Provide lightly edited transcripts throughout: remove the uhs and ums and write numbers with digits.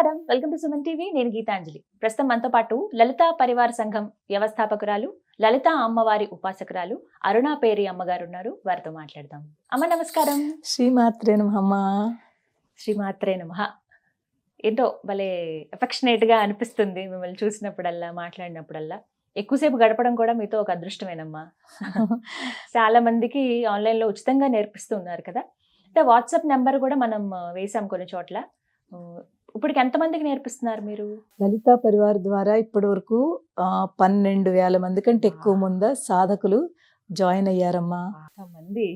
నమస్కారం, welcome to Suman TV. నేను గీతాంజలి. ప్రస్తుతం మనతో పాటు లలితా పరివార సంఘం వ్యవస్థాపకురాలు, లలితా అమ్మవారి ఉపాసకురాలు అరుణా పేరి అమ్మగారు ఉన్నారు. వారితో మాట్లాడదాం. అమ్మ నమస్కారం. శ్రీమాత్రే నమః. శ్రీమాత్రే నమః. ఏంటో భలే అఫెక్షనేట్ గా అనిపిస్తుంది మిమ్మల్ని చూసినప్పుడల్లా, మాట్లాడినప్పుడల్లా. ఎక్కువసేపు గడపడం కూడా మీతో ఒక అదృష్టమేనమ్మా. చాలా మందికి ఆన్లైన్ లో ఉచితంగా నేర్పిస్తున్నారు కదా. అంటే వాట్సాప్ నెంబర్ కూడా మనం వేసాం కొన్ని చోట్ల. ఇప్పటికి ఎంతమందికి నేర్పిస్తున్నారు మీరు? లలితా పరివార్ ద్వారా ఇప్పటి వరకు 12,000 మంది కంటే ఎక్కువ మంది సాధకులు జాయిన్ అయ్యారమ్మా.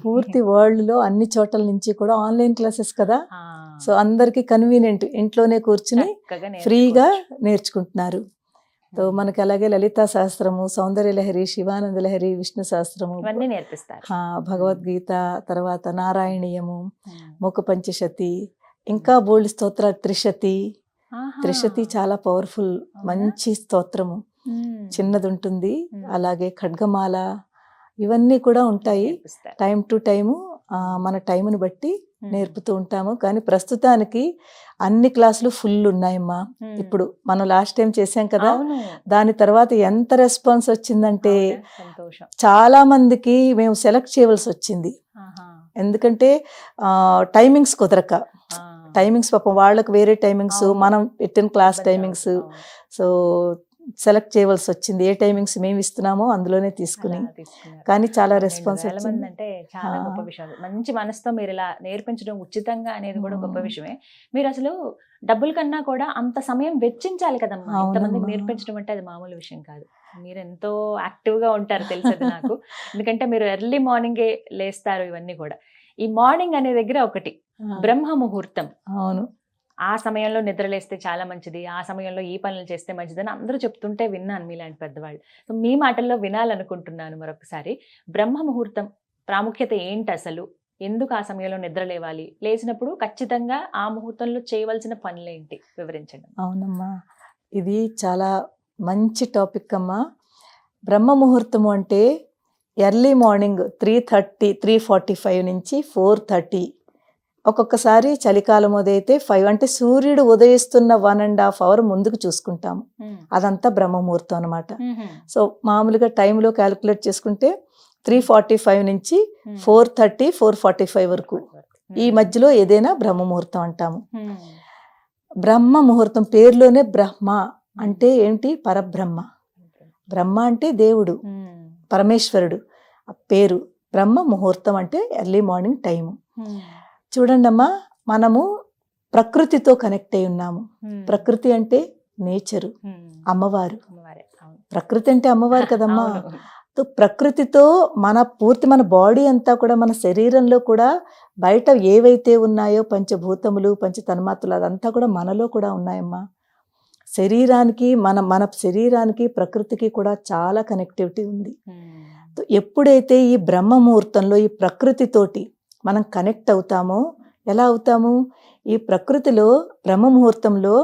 పూర్తి వరల్డ్ లో అన్ని చోట్ల నుంచి కూడా ఆన్లైన్ క్లాసెస్ కదా. సో అందరికి కన్వీనియంట్, ఇంట్లోనే కూర్చుని ఫ్రీగా నేర్చుకుంటున్నారు. సో మనకి అలాగే లలితా శాస్త్రము, సౌందర్య లహరి, శివానంద లహరి, విష్ణు శాస్త్రము నేర్పిస్తారు. భగవద్గీత, తర్వాత నారాయణీయము, ముఖ పంచశతి, ఇంకా బోల్డ్ స్తోత్ర, త్రిశతి చాలా పవర్ఫుల్, మంచి స్తోత్రము. చిన్నది ఉంటుంది, అలాగే ఖడ్గమాల, ఇవన్నీ కూడా ఉంటాయి. టైం టు టైము మన టైంని బట్టి నేర్పుతూ ఉంటాము. కానీ ప్రస్తుతానికి అన్ని క్లాసులు ఫుల్ ఉన్నాయమ్మా. ఇప్పుడు మనం లాస్ట్ టైం చేసాం కదా, దాని తర్వాత ఎంత రెస్పాన్స్ వచ్చిందంటే చాలా మందికి మేము సెలెక్ట్ చేయవలసి వచ్చింది. ఎందుకంటే టైమింగ్స్ కుదరక, టైమింగ్స్ పాపం వాళ్ళకి వేరే టైమింగ్స్, మనం పెట్టిన క్లాస్ టైమింగ్స్, సో సెలెక్ట్ చేయవలసి వచ్చింది. ఏ టైమింగ్స్ మేము ఇస్తున్నామో అందులోనే తీసుకుని, కానీ చాలా రెస్పాన్స్ వచ్చింది. అంటే చాలా గొప్ప విషయం. మంచి మనసుతో మీరు ఇలా నేర్పించడం ఉచితంగా అనేది కూడా గొప్ప విషయమే. మీరు అసలు డబ్బుల కన్నా కూడా అంత సమయం వెచ్చించాలి కదమ్మా. ఇంతమందికి నేర్పించడం అంటే అది మామూలు విషయం కాదు. మీరు ఎంతో యాక్టివ్ గా ఉంటారు తెలిసేది నాకు. ఎందుకంటే మీరు ఎర్లీ మార్నింగే లేస్తారు. ఇవన్నీ కూడా ఈ మార్నింగ్ అనే దగ్గర ఒకటి బ్రహ్మ ముహూర్తం. అవును, ఆ సమయంలో నిద్రలేస్తే చాలా మంచిది, ఆ సమయంలో ఈ పనులు చేస్తే మంచిదని అందరూ చెప్తుంటే విన్నాను మీలాంటి పెద్దవాళ్ళు. సో మీ మాటల్లో వినాలనుకుంటున్నాను మరొకసారి. బ్రహ్మ ముహూర్తం ప్రాముఖ్యత ఏంటి అసలు? ఎందుకు ఆ సమయంలో నిద్ర లేవాలి? లేచినప్పుడు ఖచ్చితంగా ఆ ముహూర్తంలో చేయవలసిన పనులేంటి వివరించండి. అవునమ్మా, ఇది చాలా మంచి టాపిక్ అమ్మా. బ్రహ్మ ముహూర్తము అంటే ఎర్లీ మార్నింగ్ 3:30, 3:45 నుంచి 4:30. ఒక్కొక్కసారి చలికాలం ఉదయితే 5, అంటే సూర్యుడు ఉదయిస్తున్న 1.5 hour ముందుకు చూసుకుంటాము. అదంతా బ్రహ్మముహూర్తం అనమాట. సో మామూలుగా టైంలో క్యాలిక్యులేట్ చేసుకుంటే 3:45 నుంచి 4:30, 4:45 వరకు ఈ మధ్యలో ఏదైనా బ్రహ్మముహూర్తం అంటాము. బ్రహ్మ ముహూర్తం పేరులోనే బ్రహ్మ అంటే ఏంటి? పరబ్రహ్మ. బ్రహ్మ అంటే దేవుడు, పరమేశ్వరుడు పేరు. బ్రహ్మ ముహూర్తం అంటే ఎర్లీ మార్నింగ్ టైము. చూడండి అమ్మా, మనము ప్రకృతితో కనెక్ట్ అయి ఉన్నాము. ప్రకృతి అంటే నేచరు, అమ్మవారు. ప్రకృతి అంటే అమ్మవారు కదమ్మా. ప్రకృతితో మన బాడీ అంతా కూడా, మన శరీరంలో కూడా బయట ఏవైతే ఉన్నాయో పంచభూతములు, పంచ తన్మాత్రలు, అదంతా కూడా మనలో కూడా ఉన్నాయమ్మా. శరీరానికి మన శరీరానికి ప్రకృతికి కూడా చాలా కనెక్టివిటీ ఉంది. ఎప్పుడైతే ఈ బ్రహ్మ ముహూర్తంలో ఈ ప్రకృతితోటి మనం కనెక్ట్ అవుతామో, ఎలా అవుతాము? ఈ ప్రకృతిలో బ్రహ్మ ముహూర్తంలో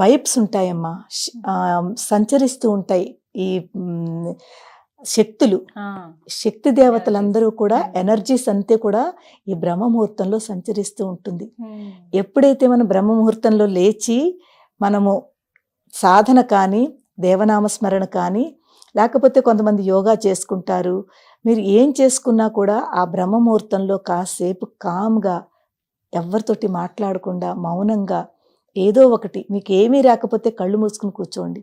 వైబ్స్ ఉంటాయమ్మా, సంచరిస్తూ ఉంటాయి ఈ శక్తులు, శక్తి దేవతలందరూ కూడా, ఎనర్జీస్ అంతే కూడా ఈ బ్రహ్మ ముహూర్తంలో సంచరిస్తూ ఉంటుంది. ఎప్పుడైతే మనం బ్రహ్మ ముహూర్తంలో లేచి మనము సాధన కానీ, దేవనామస్మరణ కానీ, లేకపోతే కొంతమంది యోగా చేసుకుంటారు, మీరు ఏం చేసుకున్నా కూడా ఆ బ్రహ్మ ముహూర్తంలో కాసేపు కామ్గా, ఎవరితోటి మాట్లాడకుండా మౌనంగా, ఏదో ఒకటి, మీకు ఏమీ రాకపోతే కళ్ళు మూసుకుని కూర్చోండి.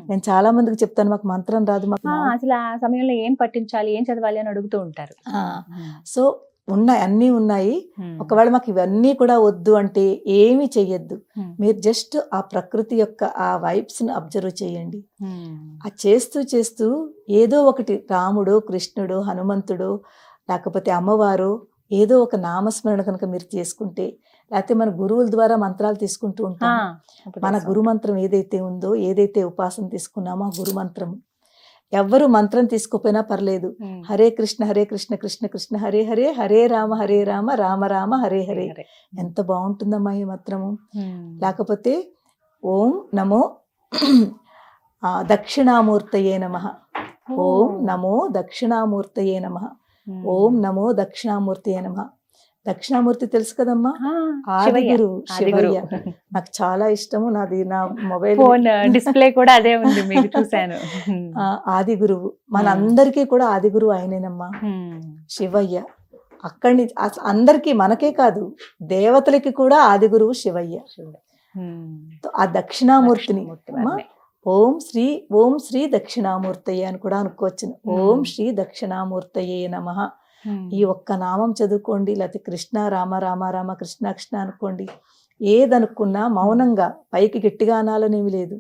నేను చాలా మందికి చెప్తాను, మాకు మంత్రం రాదు, మాకు అసలు ఆ సమయంలో ఏం పఠించాలి, ఏం చదవాలి అని అడుగుతూ ఉంటారు. సో అన్నీ ఉన్నాయి. ఒకవేళ మాకు ఇవన్నీ కూడా వద్దు అంటే ఏమీ చెయ్యొద్దు. మీరు జస్ట్ ఆ ప్రకృతి యొక్క ఆ వైబ్స్ ని అబ్జర్వ్ చేయండి. ఆ చేస్తూ ఏదో ఒకటి, రాముడు, కృష్ణుడు, హనుమంతుడు, లేకపోతే అమ్మవారు, ఏదో ఒక నామస్మరణ కనుక మీరు చేసుకుంటే, లేకపోతే మన గురువుల ద్వారా మంత్రాలు తీసుకుంటూ ఉంటాం. మన గురు మంత్రం ఏదైతే ఉందో, ఏదైతే ఉపాసన తీసుకున్నామో ఆ గురు మంత్రం, ఎవ్వరు మంత్రం తీసుకోపోయినా పర్లేదు. హరే కృష్ణ కృష్ణ కృష్ణ హరే హరే, హరే రామ రామ రామ హరే హరే. ఎంత బాగుంటుందమ్మా ఈ మంత్రము. లేకపోతే ఓం నమో దక్షిణామూర్తయే నమః, ఓం నమో దక్షిణామూర్తయే నమః, ఓం నమో దక్షిణామూర్తయే నమః. దక్షిణామూర్తి తెలుసు కదమ్మా, ఆది శివయ్య. గురువు ఆదిగురు. శివయ్య. నాకు చాలా ఇష్టము, నాది నా మొబైల్ ఫోన్ డిస్ప్లే కూడా అదే ఉంది, మీకు చూశాను. ఆది గురువు, మనందరికీ కూడా ఆది గురువు ఆయనేనమ్మా శివయ్య. అక్కడి అందరికీ, మనకే కాదు దేవతలకి కూడా ఆది గురువు శివయ్య. ఆ దక్షిణామూర్తిని అమ్మా, ఓం శ్రీ దక్షిణామూర్తయ్య అని కూడా అనుకోవచ్చు. ఓం శ్రీ దక్షిణామూర్తయే నమః. ఈ ఒక్క నామం చదువుకోండి, లేకపోతే కృష్ణ రామ రామ రామ కృష్ణ కృష్ణ అనుకోండి. ఏదనుకున్నా మౌనంగా, పైకి గట్టిగా అనాలనేమి లేదు,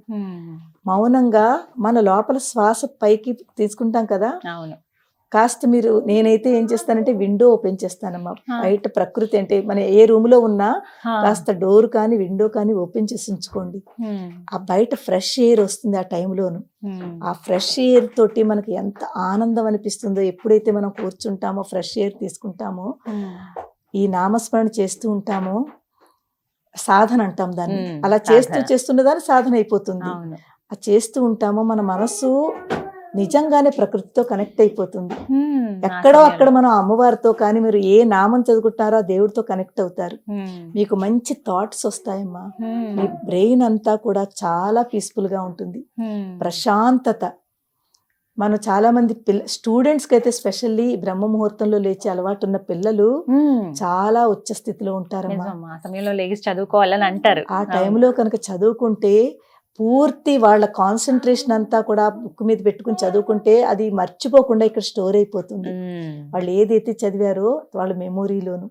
మౌనంగా మన లోపల శ్వాస పైకి తీసుకుంటాం కదా. కాస్త మీరు, నేనైతే ఏం చేస్తానంటే విండో ఓపెన్ చేస్తానమ్మా. బయట ప్రకృతి అంటే మన ఏ రూమ్ లో ఉన్నా కాస్త డోర్ కానీ విండో కానీ ఓపెన్ చేసి ఉంచుకోండి. ఆ బయట ఫ్రెష్ ఎయిర్ వస్తుంది ఆ టైంలోను. ఆ ఫ్రెష్ ఎయిర్ తోటి మనకి ఎంత ఆనందం అనిపిస్తుందో. ఎప్పుడైతే మనం కూర్చుంటామో, ఫ్రెష్ ఎయిర్ తీసుకుంటామో, ఈ నామస్మరణ చేస్తూ ఉంటామో, సాధన అంటాం దాన్ని. అలా చేస్తున్న దాన్ని సాధన అయిపోతుంది. ఆ చేస్తూ ఉంటామో మన మనస్సు నిజంగానే ప్రకృతితో కనెక్ట్ అయిపోతుంది. ఎక్కడో అక్కడ మనం అమ్మవారితో కానీ, మీరు ఏ నామం చదువుకుంటారో ఆ దేవుడితో కనెక్ట్ అవుతారు. మీకు మంచి థాట్స్ వస్తాయమ్మా. మీ బ్రెయిన్ అంతా కూడా చాలా పీస్ఫుల్ గా ఉంటుంది, ప్రశాంతత. మనం చాలా మంది స్టూడెంట్స్ కి అయితే స్పెషల్లీ బ్రహ్మ ముహూర్తంలో లేచే అలవాటు ఉన్న పిల్లలు చాలా ఉచ్చ స్థితిలో ఉంటారమ్మా. ఆ సమయంలో లేచి చదువుకోవాలని అంటారు. ఆ టైంలో కనుక చదువుకుంటే పూర్తి వాళ్ళ కాన్సన్ట్రేషన్ అంతా కూడా బుక్ మీద పెట్టుకుని చదువుకుంటే అది మర్చిపోకుండా ఇక్కడ స్టోర్ అయిపోతుంది. వాళ్ళు ఏదైతే చదివారో వాళ్ళ మెమొరీలోను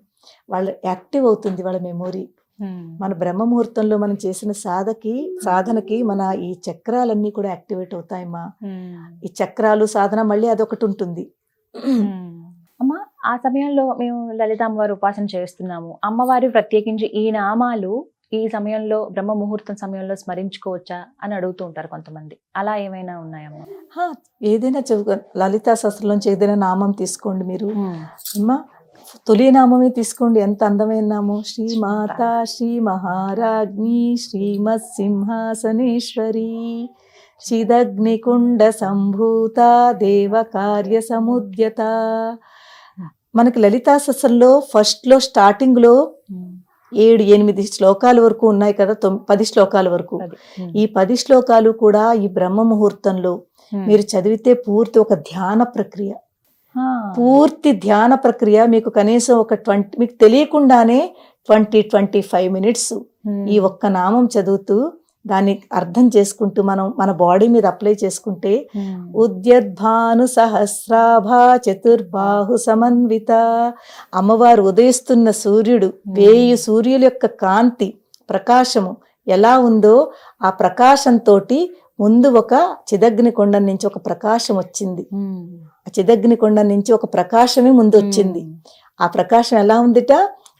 వాళ్ళు యాక్టివ్ అవుతుంది, వాళ్ళ మెమొరీ. మన బ్రహ్మ ముహూర్తంలో మనం చేసిన సాధనకి మన ఈ చక్రాలన్నీ కూడా యాక్టివేట్ అవుతాయమ్మా. ఈ చక్రాలు సాధన మళ్ళీ అదొకటి ఉంటుంది. అమ్మా, ఆ సమయంలో మేము లలిత అమ్మవారి ఉపాసన చేస్తున్నాము. అమ్మవారి ప్రత్యేకించి ఈ నామాలు ఈ సమయంలో, బ్రహ్మ ముహూర్తం సమయంలో స్మరించుకోవచ్చా అని అడుగుతూ ఉంటారు కొంతమంది. అలా ఏమైనా ఉన్నాయమ్మా? ఏదైనా లలితా సహస్రంలోంచి ఏదైనా నామం తీసుకోండి మీరు అమ్మా. తొలి నామమే తీసుకోండి, ఎంత అందమైన నామం. శ్రీమాత శ్రీ మహారాజ్ఞి శ్రీమత్ సింహాసనేశ్వరి చిదగ్నికుండ సంభూత దేవ కార్య సముద్యత. మనకి లలితా సహస్రంలో ఫస్ట్ లో స్టార్టింగ్ లో 7-8 శ్లోకాల వరకు ఉన్నాయి కదా, 10 శ్లోకాల వరకు. ఈ 10 శ్లోకాలు కూడా ఈ బ్రహ్మ ముహూర్తంలో మీరు చదివితే పూర్తి ఒక ధ్యాన ప్రక్రియ, పూర్తి ధ్యాన ప్రక్రియ. మీకు కనీసం ఒక 20, మీకు తెలియకుండానే 20-25 మినిట్స్ ఈ ఒక్క నామం చదువుతూ దాన్ని అర్థం చేసుకుంటూ మనం మన బాడీ మీద అప్లై చేసుకుంటే, ఉద్యద్భాను సహస్రాభా చతుర్బాహు సమన్విత. అమ్మవారు ఉదయిస్తున్న సూర్యుడు, 1000 సూర్యుల యొక్క కాంతి ప్రకాశము ఎలా ఉందో ఆ ప్రకాశంతో ముందు ఒక చిదగ్ని కొండ నుంచి ఒక ప్రకాశం వచ్చింది. ఆ చిదగ్ని కొండ నుంచి ఒక ప్రకాశమే ముందు వచ్చింది. ఆ ప్రకాశం ఎలా ఉందిట,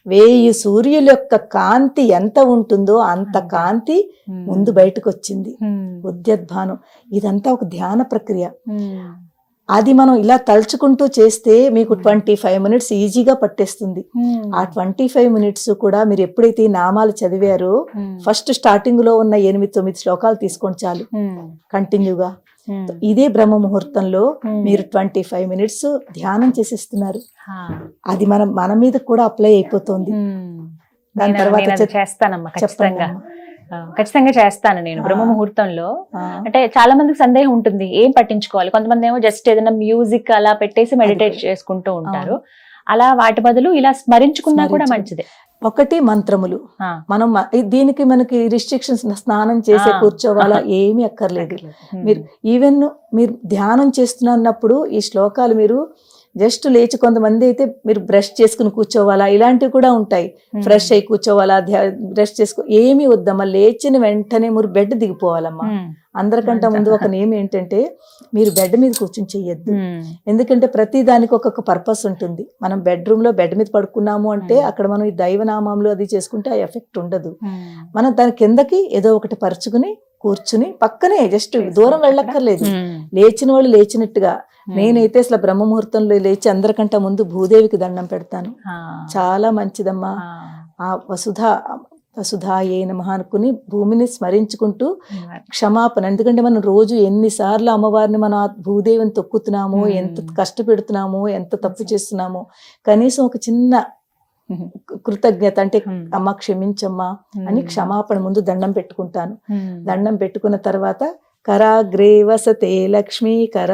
1000 సూర్యుల యొక్క కాంతి ఎంత ఉంటుందో అంత కాంతి ముందు బయటకు వచ్చింది. ఉద్యద్భానం. ఇదంతా ఒక ధ్యాన ప్రక్రియ. అది మనం ఇలా తలుచుకుంటూ చేస్తే మీకు 25 మినిట్స్ ఈజీగా పట్టేస్తుంది. ఆ 25 మినిట్స్ కూడా మీరు ఎప్పుడైతే ఈ నామాలు చదివారో, ఫస్ట్ స్టార్టింగ్ లో ఉన్న 8-9 శ్లోకాలు తీసుకోండి చాలు, కంటిన్యూగా. ఇదే బ్రహ్మ ముహూర్తంలో మీరు 25 మినిట్స్ ధ్యానం చేసేస్తున్నారు. అది మన మీద కూడా అప్లై అయిపోతుంది. దాని తర్వాత చేస్తానమ్మా, ఖచ్చితంగా చేస్తాను నేను బ్రహ్మ ముహూర్తంలో. అంటే చాలా మందికి సందేహం ఉంటుంది, ఏం పట్టించుకోవాలి. కొంతమంది ఏమో జస్ట్ ఏదైనా మ్యూజిక్ అలా పెట్టేసి మెడిటేట్ చేసుకుంటూ ఉంటారు. అలా వాటి బదులు ఇలా స్మరించుకున్నా కూడా మంచిదే. ఒకటి మంత్రములు. మనం దీనికి మనకి రిస్ట్రిక్షన్స్, స్నానం చేసే కూర్చోవాలా ఏమీ అక్కర్లేదు. మీరు ఈవెన్ మీరు ధ్యానం చేస్తున్నప్పుడు ఈ శ్లోకాలు మీరు జస్ట్ లేచి, కొంతమంది అయితే మీరు బ్రష్ చేసుకుని కూర్చోవాలా, ఇలాంటివి కూడా ఉంటాయి. ఫ్రెష్ అయి కూర్చోవాలా, బ్రష్ చేసుకో, ఏమీ వద్దమ్మా. లేచిన వెంటనే మీరు బెడ్ దిగిపోవాలమ్మా. అందరికంటే ముందు ఒక నియమం ఏంటంటే, మీరు బెడ్ మీద కూర్చొని చెయ్యొద్దు. ఎందుకంటే ప్రతి దానికి ఒక్కొక్క పర్పస్ ఉంటుంది. మనం బెడ్రూమ్ లో బెడ్ మీద పడుకున్నాము అంటే అక్కడ మనం ఈ దైవనామంలో అది చేసుకుంటే ఆ ఎఫెక్ట్ ఉండదు. మనం దాని కిందకి ఏదో ఒకటి పరుచుకుని కూర్చుని పక్కనే జస్ట్ దూరం వెళ్ళక్కర్లేదు. లేచిన వాళ్ళు లేచినట్టుగా. నేనైతే అసలు బ్రహ్మ ముహూర్తంలో లేచి అందరికంటే ముందు భూదేవికి దండం పెడతాను. చాలా మంచిదమ్మా. ఆ వసుధాయే నమః అనుకుని భూమిని స్మరించుకుంటూ క్షమాపణ. ఎందుకంటే మనం రోజు ఎన్నిసార్లు అమ్మవారిని మనం భూదేవిని తొక్కుతున్నామో, ఎంత కష్టపెడుతున్నామో, ఎంత తప్పు చేస్తున్నామో. కనీసం ఒక చిన్న కృతజ్ఞత అంటే అమ్మ క్షమించమ్మా అని క్షమాపణ ముందు దండం పెట్టుకుంటాను. దండం పెట్టుకున్న తర్వాత కరాగ్రే వసతే లక్ష్మీ, కర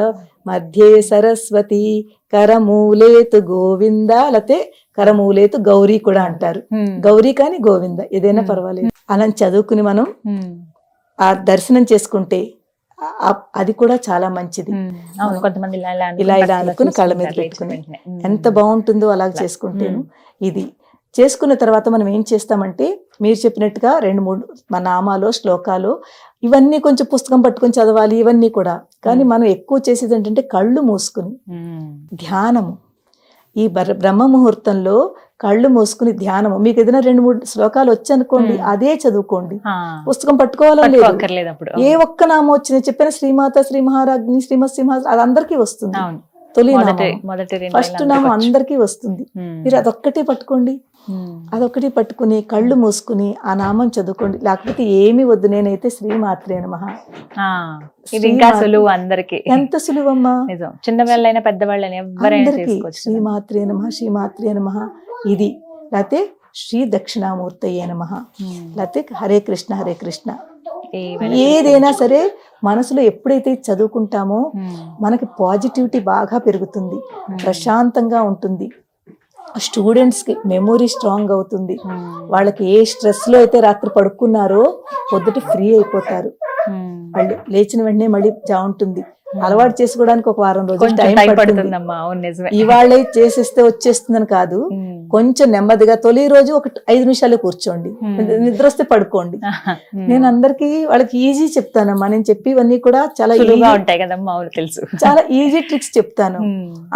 మధ్యే సరస్వతి, కరమూలేతు గోవింద, లేతే కరమూలేతు గౌరీ కూడా అంటారు. గౌరీ కానీ గోవింద ఏదైనా పర్వాలేదు. అలా చదువుకుని మనం ఆ దర్శనం చేసుకుంటే అది కూడా చాలా మంచిది. కొంతమంది ఇలా అనుకుని కళ్ళ మీద పెట్టుకుని ఎంత బాగుంటుందో అలా చేసుకుంటేను. ఇది చేసుకున్న తర్వాత మనం ఏం చేస్తామంటే మీరు చెప్పినట్టుగా 2-3 నామాలు శ్లోకాలు ఇవన్నీ కొంచెం పుస్తకం పట్టుకొని చదవాలి ఇవన్నీ కూడా. కానీ మనం ఎక్కువ చేసేది ఏంటంటే కళ్ళు మూసుకుని ధ్యానము. ఈ బ్రహ్మ ముహూర్తంలో కళ్ళు మూసుకుని ధ్యానము. మీకు ఏదైనా 2-3 శ్లోకాలు వచ్చనుకోండి, అదే చదువుకోండి. పుస్తకం పట్టుకోవాలని లేదు. ఏ ఒక్క నామం వచ్చినా చెప్పిన శ్రీమాత, శ్రీ మహారాజ్ని, శ్రీమత్ సింహ అది అందరికీ వస్తుంది. తొలి ఫస్ట్ నామం అందరికీ వస్తుంది. మీరు అదొక్కటే పట్టుకోండి. అదొకటి పట్టుకుని కళ్ళు మూసుకుని ఆ నామం చదువుకోండి. లేకపోతే ఏమి వద్దు. నేనైతే శ్రీమాత్రే నమః. అందరికి ఎంత సులువమ్మా. చిన్నవాళ్ళైనా పెద్దవాళ్ళైనా ఎవరైనా శ్రీమాత్రే నమః, శ్రీమాత్రే నమః. ఇది లేకపోతే శ్రీ దక్షిణామూర్తయే నమః, లేకపోతే హరే కృష్ణ హరే కృష్ణ. ఏదైనా సరే మనసులో ఎప్పుడైతే చదువుకుంటామో మనకి పాజిటివిటీ బాగా పెరుగుతుంది, ప్రశాంతంగా ఉంటుంది. స్టూడెంట్స్కి మెమొరీ స్ట్రాంగ్ అవుతుంది. వాళ్ళకి ఏ స్ట్రెస్లో అయితే రాత్రి పడుకున్నారో పొద్దుట ఫ్రీ అయిపోతారు. వాళ్ళు లేచిన వెంటనే మళ్ళీ ఉంటుంది. అలవాటు చేసుకోవడానికి ఒక వారం రోజులు టైం పడుతుంది. ఇవాళ చేసేస్తే వచ్చేస్తుందని కాదు, కొంచెం నెమ్మదిగా తొలి రోజు ఒక 5 నిమిషాలు కూర్చోండి, నిద్ర వస్తే పడుకోండి. నేను అందరికి వాళ్ళకి ఈజీ చెప్తానమ్మా. నేను చెప్పివన్నీ కూడా చాలా ఉంటాయి కదమ్మా, తెలుసు. చాలా ఈజీ ట్రిక్స్ చెప్తాను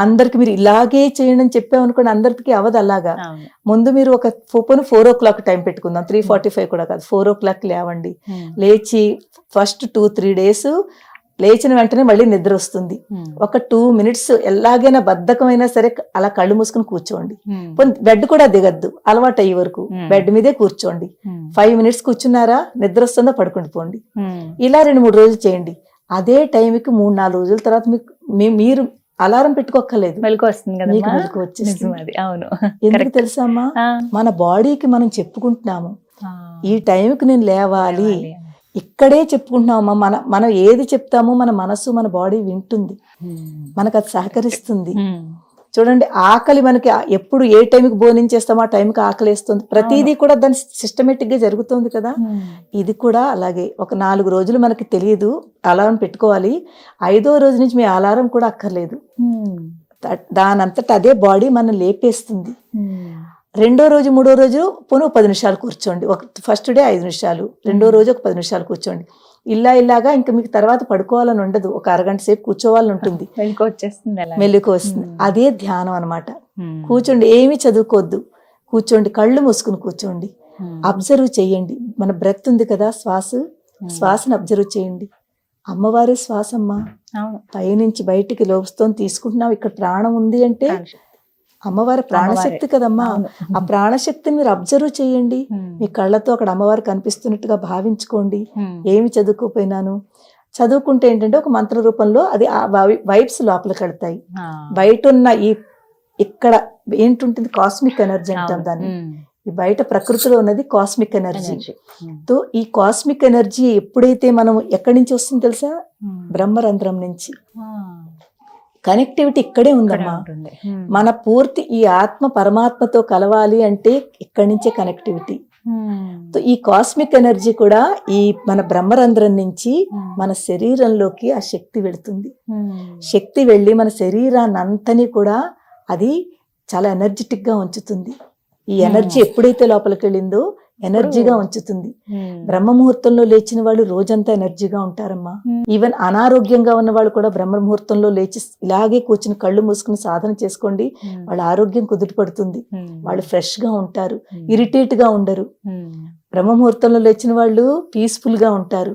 అందరికి. మీరు ఇలాగే చేయండి అని చెప్పామనుకోండి, అందరికి అవదు అలాగా. ముందు మీరు ఒక 4 o'clock టైం పెట్టుకుందాం, 3:45 కూడా కాదు, 4 o'clock లేవండి. లేచి ఫస్ట్ 2-3 days లేచిన వెంటనే మళ్ళీ నిద్ర వస్తుంది. ఒక 2 minutes ఎలాగైనా బద్ధకమైనా సరే అలా కళ్ళు మూసుకుని కూర్చోండి. బెడ్ కూడా దిగద్దు, అలవాటు అయ్యే వరకు బెడ్ మీదే కూర్చోండి. 5 minutes కూర్చున్నారా, నిద్ర వస్తుందో పడుకుంటూ పోండి. ఇలా 2-3 రోజులు చేయండి. అదే టైంకి 3-4 రోజుల తర్వాత మీరు అలారం పెట్టుకోక్కర్లేదు, మెలకు వస్తుంది కదా, మీకు మెలకు వచ్చేస్తుంది. ఎందుకు తెలుసా అమ్మా, మన బాడీకి మనం చెప్పుకుంటున్నాము ఈ టైంకి నేను లేవాలి. ఇక్కడే చెప్పుకుంటున్నామమ్మా. మనం ఏది చెప్తామో మన మనసు మన బాడీ వింటుంది, మనకు అది సహకరిస్తుంది. చూడండి, ఆకలి మనకి ఎప్పుడు ఏ టైంకి భోజనం ఆ టైంకి ఆకలి వేస్తుంది. ప్రతిదీ కూడా దాని సిస్టమేటిక్ గా జరుగుతుంది కదా. ఇది కూడా అలాగే. ఒక 4 రోజులు మనకి తెలియదు, అలారం పెట్టుకోవాలి. 5వ రోజు నుంచి మీ అలారం కూడా అక్కర్లేదు, దానంతట అదే బాడీ మనం లేపేస్తుంది. 2వ రోజు 3వ రోజు పోనీ 10 నిమిషాలు కూర్చోండి. ఫస్ట్ డే 5 నిమిషాలు, 2వ రోజు ఒక 10 నిమిషాలు కూర్చోండి. ఇలాగా ఇంకా మీకు తర్వాత పడుకోవాలని ఉండదు, ఒక అరగంట సేపు కూర్చోవాలని ఉంటుంది, మెలుకు వస్తుంది. అదే ధ్యానం అన్నమాట. కూర్చోండి, ఏమీ చదువుకోవద్దు, కూర్చోండి, కళ్ళు మూసుకుని కూర్చోండి, అబ్జర్వ్ చేయండి. మన బ్రెత్ ఉంది కదా, శ్వాసను అబ్జర్వ్ చేయండి. అమ్మవారి శ్వాస అమ్మా, పైనుంచి బయటికి లోపుతో తీసుకుంటున్నాం. ఇక్కడ ప్రాణం ఉంది అంటే అమ్మవారి ప్రాణశక్తి కదమ్మా. ఆ ప్రాణశక్తిని మీరు అబ్జర్వ్ చేయండి. మీ కళ్ళతో అక్కడ అమ్మవారు కనిపిస్తున్నట్టుగా భావించుకోండి. ఏమి చదువుకోపోయినాను, చదువుకుంటే ఏంటంటే ఒక మంత్ర రూపంలో అది ఆ వైబ్స్ లోపలికి వెళ్తాయి. బయట ఉన్న ఇక్కడ ఏంటుంటుంది, కాస్మిక్ ఎనర్జీ అంటాం దాన్ని. ఈ బయట ప్రకృతిలో ఉన్నది కాస్మిక్ ఎనర్జీ. తో ఈ కాస్మిక్ ఎనర్జీ ఎప్పుడైతే మనం ఎక్కడి నుంచి వస్తుంది తెలుసా, బ్రహ్మరంధ్రం నుంచి. కనెక్టివిటీ ఇక్కడే ఉందమ్మా. మన పూర్తి ఈ ఆత్మ పరమాత్మతో కలవాలి అంటే ఇక్కడి నుంచే కనెక్టివిటీ. ఈ కాస్మిక్ ఎనర్జీ కూడా ఈ మన బ్రహ్మరంధ్రం నుంచి మన శరీరంలోకి ఆ శక్తి వెళుతుంది. శక్తి వెళ్ళి మన శరీరాన్ని అంతని కూడా అది చాలా ఎనర్జెటిక్ గా ఉంచుతుంది. ఈ ఎనర్జీ ఎప్పుడైతే లోపలికి వెళ్ళిందో ఎనర్జీగా ఉంచుతుంది. బ్రహ్మ ముహూర్తంలో లేచిన వాళ్ళు రోజంతా ఎనర్జీగా ఉంటారమ్మా. ఈవెన్ అనారోగ్యంగా ఉన్న వాళ్ళు కూడా బ్రహ్మ ముహూర్తంలో లేచి ఇలాగే కూర్చుని కళ్ళు మూసుకుని సాధన చేసుకోండి, వాళ్ళ ఆరోగ్యం కుదుటపడుతుంది, వాళ్ళు ఫ్రెష్ గా ఉంటారు, ఇరిటేట్ గా ఉండరు. బ్రహ్మ ముహూర్తంలో లేచిన వాళ్ళు పీస్ఫుల్ గా ఉంటారు.